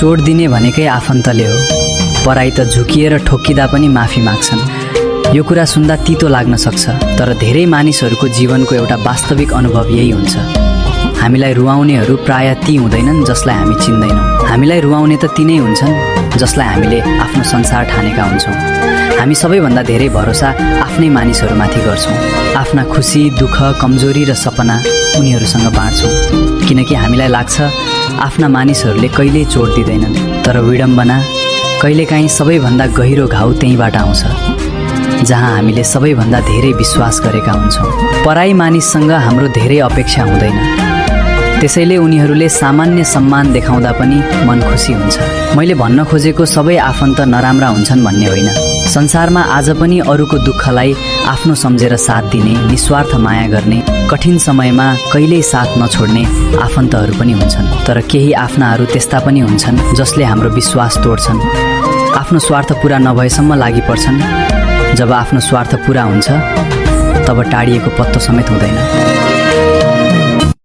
चोट दिने भनेकै आफन्तले हो। पराई त झुकिएर ठोक्किँदा पनि माफी माग्छन्। यो कुरा सुन्दा तितो लाग्न सक्छ, तर धेरै मानिसहरूको जीवनको एउटा वास्तविक अनुभव यही हुन्छ। हामीलाई रुवाउनेहरू प्रायः ती हुँदैनन् जसलाई हामी चिन्दैनौँ। हामीलाई रुवाउने त ती नै हुन्छन् जसलाई हामीले आफ्नो संसार ठानेका हुन्छौँ। हामी सबैभन्दा धेरै भरोसा आफ्नै मानिसहरूमाथि गर्छौँ। आफ्ना खुसी, दुःख, कमजोरी र सपना उनीहरूसँग बाँड्छौँ, किनकि हामीलाई लाग्छ आफ्ना मानिसहरूले कहिल्यै चोट दिँदैनन्। तर विडम्बना, कहिलेकाहीँ सबैभन्दा गहिरो घाउ त्यहीँबाट आउँछ जहाँ हामीले सबैभन्दा धेरै विश्वास गरेका हुन्छौँ। पराई मानिससँग हाम्रो धेरै अपेक्षा हुँदैन, त्यसैले उनीहरूले सामान्य सम्मान देखाउँदा पनि मन खुसी हुन्छ। मैले भन्न खोजेको सबै आफन्त नराम्रा हुन्छन् भन्ने होइन। संसारमा आज पनि अरूको दुःखलाई आफ्नो सम्झेर साथ दिने, निस्वार्थ माया गर्ने, कठिन समयमा कहिल्यै साथ नछोड्ने आफन्तहरू पनि हुन्छन्। तर केही आफ्नाहरू त्यस्ता पनि हुन्छन् जसले हाम्रो विश्वास तोड्छन्, आफ्नो स्वार्थ पुरा नभएसम्म लागि पर्छन्। जब आफ्नो स्वार्थ पुरा हुन्छ तब टाढिएको पत्तो समेत हुँदैन।